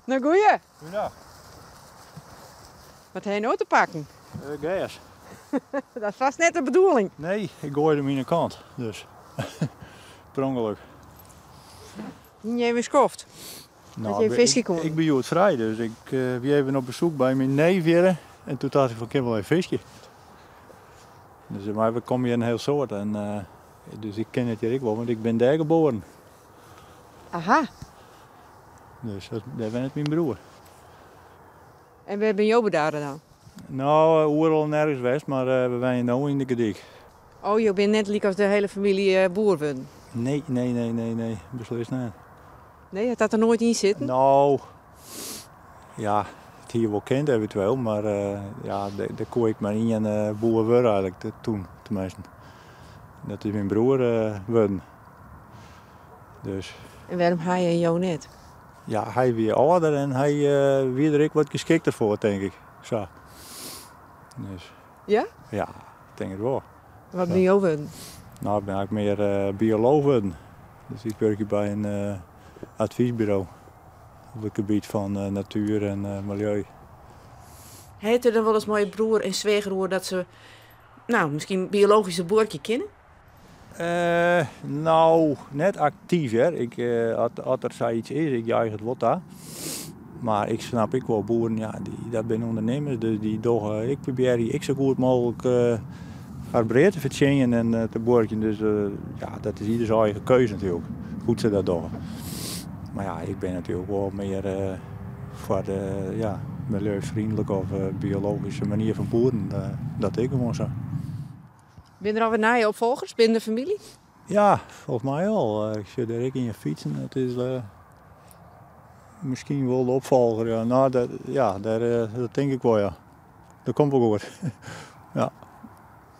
Nou, goeie. Ja, Wat heb je nou te pakken? gas. Dat is vast net de bedoeling. Nee, ik gooide hem in de kant, dus per ongeluk. Je even skoft. Dat je visje kon. ik ben Joert vrij, dus ik ben even op bezoek bij mijn neef weer. En toen dacht ik van, ik heb wel een visje. Dus maar we komen hier een heel soort en dus ik ken het hier ook wel, want ik ben daar geboren. Aha. Dus daar ben ik mijn broer. En waar ben je daar dan? Nou, overal nergens west, maar we zijn nu in de Gedik. Oh, je bent net like als de hele familie boer bent. Nee, beslist niet. Nee, had dat er nooit in zitten? Nou, ja, het hier wel kent eventueel, maar ja, daar kon ik maar in een boer worden eigenlijk, toen tenminste. Dat is mijn broer worden. Dus En waarom ga je jou net? ja, hij weer ouder en hij weer er ook wat geschikter voor, denk ik. Zo. Dus Ja? ja, ik denk het wel. Wat ben je over? Nou, ik ben eigenlijk meer bioloog worden. Dus ik werk hier bij een adviesbureau op het gebied van natuur en milieu. Heeft er dan wel eens mooie broer en zwager hoor dat ze, nou, misschien biologische boertje kennen? Nou, net actief hè. Als er zoiets is, ik jaag het wat daar. Maar ik snap ik wel, boeren, ja, dat zijn ondernemers, dus die toch, ik probeer die zo goed mogelijk breed te verdienen en te boeren. Dus ja, dat is ieders eigen keuze natuurlijk, hoe ze dat doen. Maar ja, ik ben natuurlijk wel meer voor de ja, milieuvriendelijke of biologische manier van boeren, dat ik gewoon zo. Ben je er alweer na je opvolgers binnen de familie? Ja, volgens mij wel. Ik zit er ook in je fietsen. Het is misschien wel de opvolger. Ja, nou, dat denk ik wel, ja. Dat komt wel goed. Ja.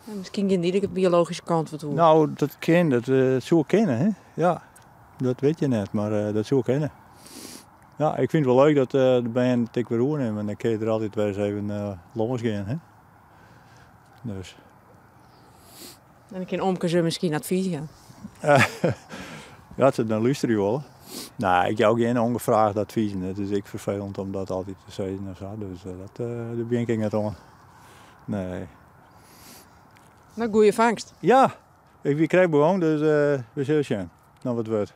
Ja, misschien kan die de biologische kant wat doen. Nou, dat zou ik kennen, hè. Ja, dat weet je net, maar dat zou ik kennen. Ja, ik vind het wel leuk dat de band tik weer roer nemen en dan kun je er altijd weer eens even los gaan, hè. Dus. En dan kan Omke ze misschien advies gaan. Ja, dan luister je wel. Nou, ik jou geen ongevraagd advies. Het is ik vervelend om dat altijd te zeggen of zo. Dus dat ben ik niet aan. Nee. Nou, goeie vangst. Ja, ik krijg gewoon, dus we zullen zien. Nou, wat wordt.